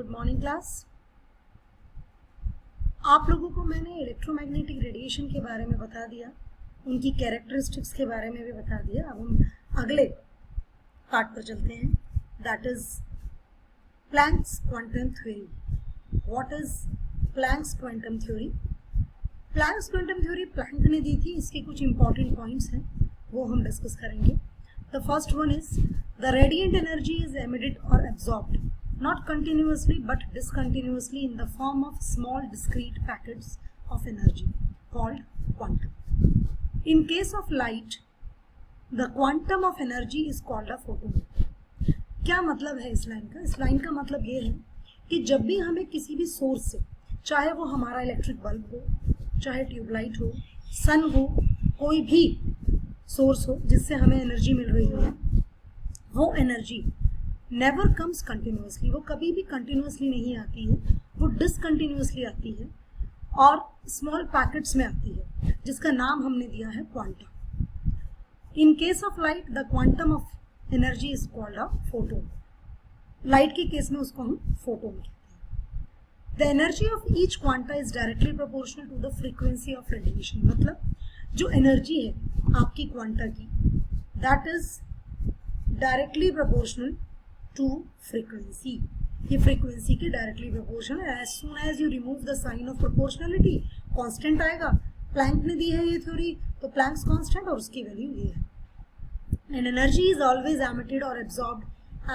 Good morning class. आप लोगों को मैंने इलेक्ट्रोमैग्नेटिक रेडिएशन के बारे में बता दिया, उनकी कैरेक्टरिस्टिक्स के बारे में भी बता दिया। अब हम अगले पार्ट पर चलते हैं, that is Planck's quantum theory. What is Planck's quantum theory? Planck's quantum theory Planck ने दी थी, इसके कुछ इंपॉर्टेंट पॉइंट्स हैं वो हम डिस्कस करेंगे। The first one is the radiant energy is emitted और absorbed not continuously but discontinuously in the form of small discrete packets of energy called quantum. In case of light, the quantum of energy is called a photon. क्या मतलब है इस line का? इस line का मतलब ये है कि जब भी हमें किसी भी सोर्स से, चाहे वो हमारा इलेक्ट्रिक बल्ब हो, चाहे ट्यूबलाइट हो, सन हो, कोई भी सोर्स हो जिससे हमें एनर्जी मिल रही है, वो एनर्जी नेवर कम्स कंटिन्यूसली, वो कभी भी कंटिन्यूसली नहीं आती है, वो डिसकंटिन्यूसली आती है और स्मॉल पैकेट्स में आती है, जिसका नाम हमने दिया है quantum. In case of light the quantum of energy is called a photon. Light के केस में उसको हम फोटोन कहते हैं। The energy of each quanta is directly proportional to the frequency of radiation. मतलब जो एनर्जी है आपकी क्वांटा की, that is directly proportional to frequency. ये फ्रीक्वेंसी के डायरेक्टली प्रोपोर्शनल है। As soon as you remove the sign of proportionality, constant आएगा। Planck ने दी है ये थ्योरी, तो प्लैंक्स कांस्टेंट और उसकी वैल्यू ये है। And energy is always emitted और absorbed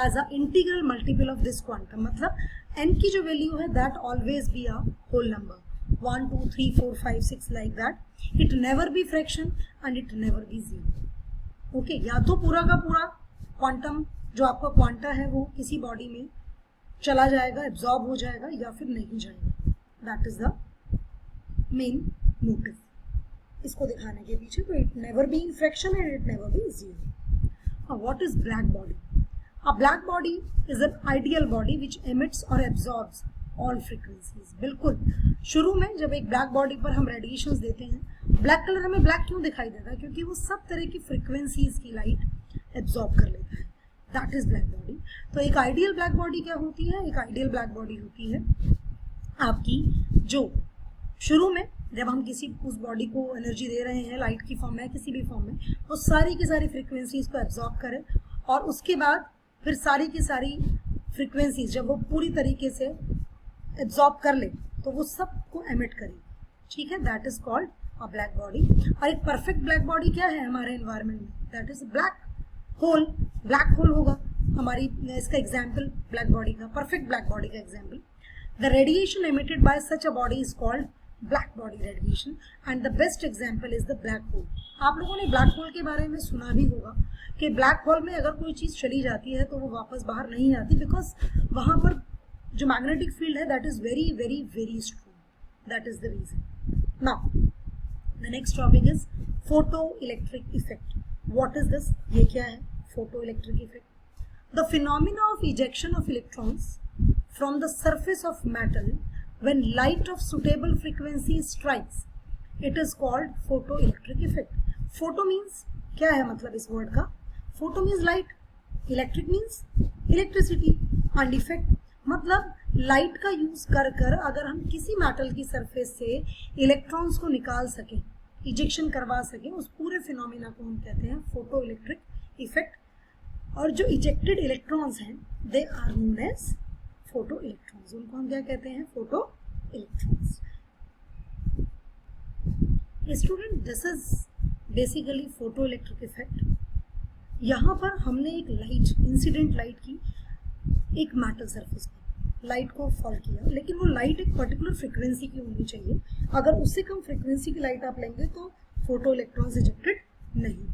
as a integral multiple of this quantum. मतलब एन की जो वैल्यू है that always be a whole number, 1 2 3 4 5 6 like that. It never be fraction and it never be zero. Okay, या तो पूरा का पूरा क्वांटम जो आपका क्वांटा है वो किसी बॉडी में चला जाएगा, एब्जॉर्ब हो जाएगा, या फिर नहीं जाएगा। That is the main motive इसको दिखाने के पीछे। तो it never be in fraction and it never be zero. What is black body? A black body is an ideal body which emits और एब्जॉर्ब्स ऑल फ्रीक्वेंसीज। बिल्कुल शुरू में जब एक ब्लैक बॉडी पर हम रेडिएशंस देते हैं, ब्लैक कलर हमें ब्लैक क्यों दिखाई देता है? क्योंकि वो सब तरह की फ्रीक्वेंसीज की लाइट एब्जॉर्ब कर लेता है। That is black body. तो एक आइडियल ब्लैक बॉडी क्या होती है? एक आइडियल ब्लैक बॉडी होती है आपकी जो शुरू में जब हम किसी उस बॉडी को एनर्जी दे रहे हैं, लाइट की फॉर्म में, किसी भी फॉर्म में, वो सारी की सारी फ्रीक्वेंसीज को एब्जॉर्ब करे और उसके बाद फिर सारी की सारी फ्रीक्वेंसीज जब वो पूरी तरीके से एब्जॉर्ब कर ले तो वो सबको एमिट करेगी। ठीक है, that is called a black body. और एक परफेक्ट ब्लैक बॉडी क्या है हमारे एनवायरमेंट में? That is black hole. Black hole होगा हमारी, इसका एग्जाम्पल ब्लैक बॉडी का, परफेक्ट ब्लैक बॉडी का example. The radiation emitted by such a body is called black body radiation and the best example is the black hole. आप लोगों ने black hole के बारे में सुना भी होगा कि ब्लैक होल में अगर कोई चीज चली जाती है तो वो वापस बाहर नहीं आती, बिकॉज वहां पर जो मैग्नेटिक फील्ड है that is very very very strong. That is the reason. Now the next topic is photo electric effect. What is this? ये क्या है photoelectric effect? The phenomena of ejection of electrons from the surface of metal when light of suitable frequency strikes, it is called photoelectric effect. Photo means क्या है मतलब इस word का? Photo means light, electric means electricity and effect मतलब light का use कर कर अगर हम किसी मेटल की सरफेस से इलेक्ट्रॉन्स को निकाल सकें, इजेक्शन करवा सकें, उस पूरे फिनोमिना को हम कहते हैं फोटो इलेक्ट्रिक इफेक्ट। और जो इजेक्टेड इलेक्ट्रॉन्स हैं they are known as photo electrons. उनको हम क्या कहते हैं? Photo electrons. Student, this is basically photo electric effect. यहाँ पर हमने एक लाइट, इंसिडेंट लाइट की एक मेटल सरफेस पर लाइट को फॉल किया, लेकिन वो लाइट एक पर्टिकुलर फ्रीक्वेंसी की होनी चाहिए। अगर उससे कम फ्रीक्वेंसी की लाइट आप लेंगे तो फोटो इलेक्ट्रॉन्स इजेक्टेड नहीं।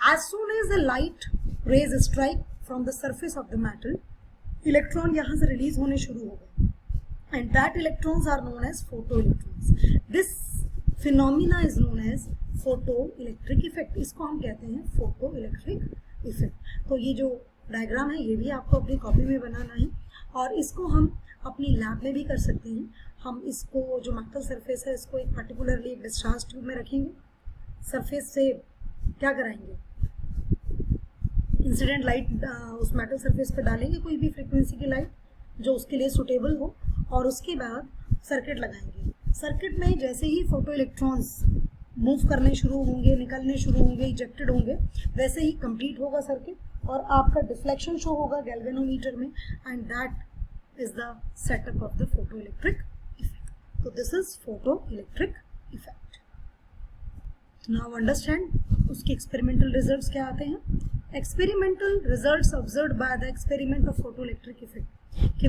As soon as the light rays strike from the surface of the metal, electron यहाँ से रिलीज होने शुरू हो गए and that electrons are known as photoelectrons. This phenomena is known as photoelectric effect. इसको हम कहते हैं photoelectric effect. तो ये जो डायग्राम है ये भी आपको अपनी कॉपी में बनाना है और इसको हम अपनी लैब में भी कर सकते हैं। हम इसको जो मेटल सरफेस है इसको एक पर्टिकुलरली एक डिस्चार्ज ट्यूब में रखेंगे, सरफेस से क्या कराएंगे? इंसिडेंट लाइट उस मेटल सरफेस पे डालेंगे, कोई भी फ्रीक्वेंसी की लाइट, जो उसके लिए सुटेबल हो, और उसके बाद सर्किट लगाएंगे। सर्किट में जैसे ही फोटो इलेक्ट्रॉन्स मूव करने शुरू होंगे, निकलने शुरू होंगे, इजेक्टेड होंगे, वैसे ही कंप्लीट होगा सर्किट और आपका डिफ्लेक्शन शो होगा गैल्वेनोमीटर में, and that is the setup of the photo electric effect. तो this is photo electric effect. Now understand उसके एक्सपेरिमेंटल रिजल्ट्स क्या आते हैं। Experimental results observed by the experiment of photo electric effect कि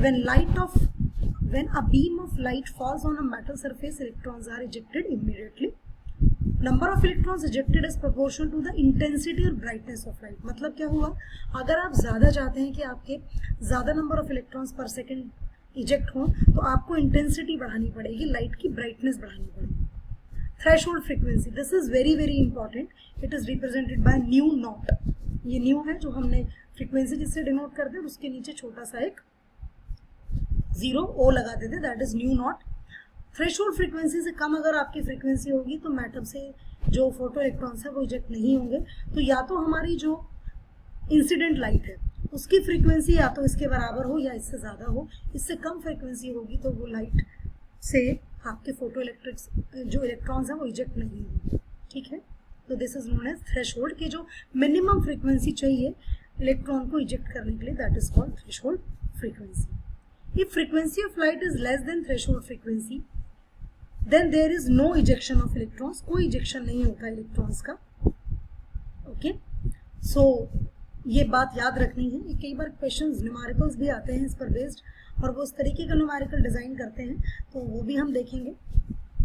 when a beam of light falls on a metal surface, electrons are ejected immediately. Number of electrons ejected is proportional to the intensity और brightness of light। मतलब क्या हुआ, अगर आप ज़्यादा चाहते हैं कि आपके ज़्यादा नंबर ऑफ इलेक्ट्रॉन्स पर सेकेंड इजेक्ट हों, तो आपको इंटेंसिटी बढ़ानी पड़ेगी, लाइट की ब्राइटनेस बढ़ानी पड़ेगी। Threshold frequency, this is very very important, it is represented by new not. ये न्यू है जो हमने फ्रीक्वेंसी जिससे डिनोट करते हैं, उसके नीचे छोटा सा एक जीरो ओ लगा देते, that is new not. Threshold frequency से कम अगर आपकी फ्रीक्वेंसी होगी तो मैटर से जो फोटो इलेक्ट्रॉन्स है वो इजेक्ट नहीं होंगे। तो या तो हमारी जो इंसिडेंट लाइट है उसकी फ्रीक्वेंसी या तो इसके बराबर हो या इससे ज़्यादा हो, इससे कम फ्रीक्वेंसी होगी तो वो लाइट से आपके फोटो इलेक्ट्रिक्स जो इलेक्ट्रॉन्स हैं वो इजेक्ट नहीं होंगे। ठीक है, तो this is known as threshold की जो मिनिमम फ्रीक्वेंसी चाहिए इलेक्ट्रॉन को इजेक्ट करने के लिए, that is called threshold frequency. If frequency of light is less than threshold frequency, then there is no ejection of electrons, कोई ejection नहीं होता इलेक्ट्रॉन्स का। ओके, सो ये बात याद रखनी है। कई बार क्वेश्चंस न्यूमेरिकल्स भी आते हैं इस पर बेस्ड, और वो उस तरीके का न्यूमेरिकल डिजाइन करते हैं, तो वो भी हम देखेंगे।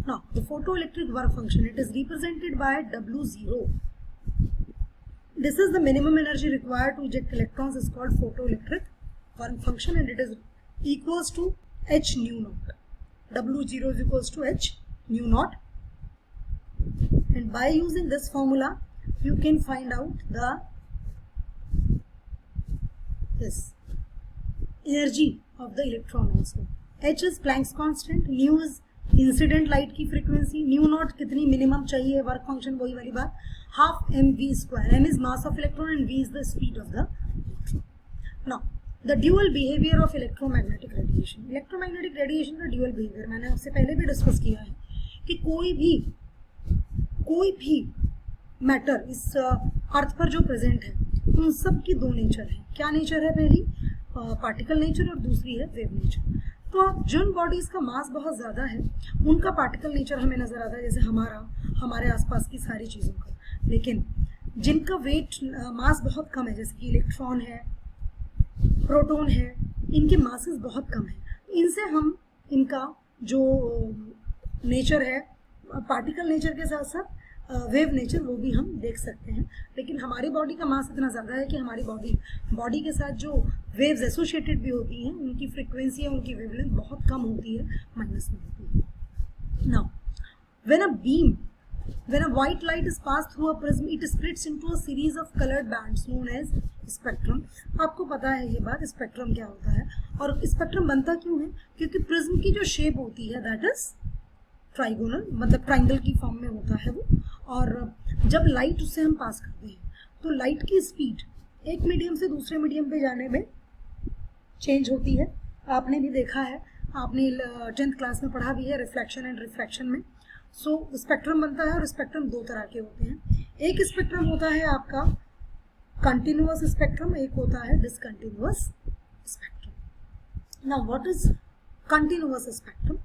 Now, the photoelectric work function, it is represented by W0. This is the minimum energy required to eject electrons, is called photoelectric work function, and it is equals to h nu naught. W0 is equals to h nu naught, and by using this formula you can find out the energy of the electron also. H is Planck's constant, nu is incident light की frequency, nu naught कितनी minimum चाहिए, work function वही वाली बात, half m v square, m is mass of electron and v is the speed of the electron. Now the dual behaviour of electromagnetic radiation. Electromagnetic radiation का dual behaviour मैंने आपसे पहले भी discuss किया है कि कोई भी मैटर इस अर्थ पर जो प्रेजेंट है उन सब की दो नेचर है। क्या नेचर है? पहली पार्टिकल नेचर और दूसरी है वेव नेचर। तो जिन बॉडीज का मास बहुत ज़्यादा है उनका पार्टिकल नेचर हमें नज़र आता है, जैसे हमारे आसपास की सारी चीज़ों का, लेकिन जिनका वेट मास बहुत कम है, जैसे कि इलेक्ट्रॉन है, प्रोटॉन है, इनके मासेस बहुत कम है, इनसे हम इनका जो नेचर है पार्टिकल नेचर के साथ साथ वेव नेचर वो भी हम देख सकते हैं। लेकिन हमारी बॉडी का मास इतना ज़्यादा है कि हमारी बॉडी के साथ जो वेव्स एसोसिएटेड भी होती हैं उनकी फ्रीक्वेंसी या उनकी वेवलेंथ बहुत कम होती है, माइनस में होती है। Now when a white light is passed through a prism, it splits into a series of colored bands known as spectrum। आपको पता है ये बात, स्पेक्ट्रम क्या होता है और स्पेक्ट्रम बनता क्यों है? क्योंकि प्रिज्म की जो शेप होती है दैट इज ट्राइगोनल, मतलब ट्राइंगल की फॉर्म में होता है वो, और जब लाइट उससे हम पास करते हैं तो लाइट की स्पीड एक मीडियम से दूसरे मीडियम पे जाने में चेंज होती है। आपने भी देखा है, आपने 10th क्लास में पढ़ा भी है रिफ्लेक्शन एंड रिफ्रैक्शन में। सो स्पेक्ट्रम बनता है और स्पेक्ट्रम दो तरह के होते हैं। एक स्पेक्ट्रम होता है आपका कंटिन्यूअस स्पेक्ट्रम, एक होता है discontinuous spectrum. Now what is continuous spectrum?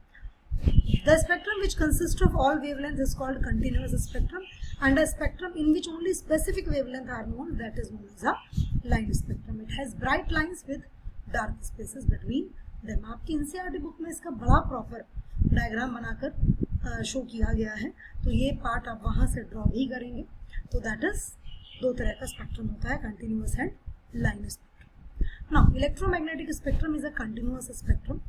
The spectrum which consists of all wavelengths is called continuous spectrum, and a spectrum in which only specific wavelengths are known, that is known as a line spectrum. It has bright lines with dark spaces between them। आपकी NCERT book में इसका बड़ा proper diagram बनाकर show किया गया है, तो ये पार्ट आप वहाँ से ड्रॉ भी करेंगे। तो दैट इज दो तरह का स्पेक्ट्रम होता है, continuous and line spectrum. Now, electromagnetic spectrum is a continuous spectrum.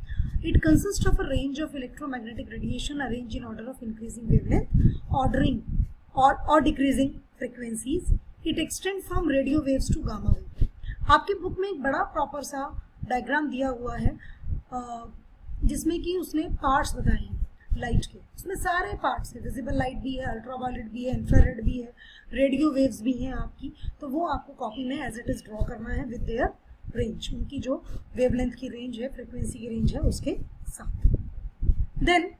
It consists of a range of electromagnetic radiation arranged in order of increasing wavelength, ordering or decreasing frequencies. It extends from radio waves to gamma wave. आपकी book में एक बड़ा proper सा diagram दिया हुआ है जिसमें कि उसने पार्ट्स बताए हैं लाइट के। उसमें सारे पार्ट्स हैं, विजिबल लाइट भी है, अल्ट्रावायलेट भी है, इंफ्रारेड भी है, रेडियो वेव्स भी हैं आपकी। तो वो आपको कॉपी में एज इट इज ड्रॉ करना है विद देयर रेंज, उनकी जो वेवलेंथ की रेंज है, फ्रिक्वेंसी की रेंज है उसके साथ। Then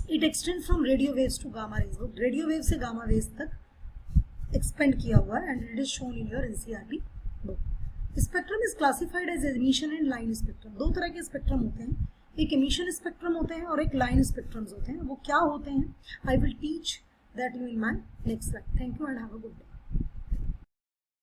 it extend from radio waves to gamma rays, radio wave से गामा वेव्स तक एक्सपेंड किया हुआ है and it is shown in your NCERT book. Spectrum is classified as emission and line spectrum. दो तरह के स्पेक्ट्रम होते हैं, एक एमिशन स्पेक्ट्रम होते हैं और एक लाइन स्पेक्ट्रम्स होते हैं। वो क्या होते हैं, I will teach that you in my next slide. Thank you and have a good day.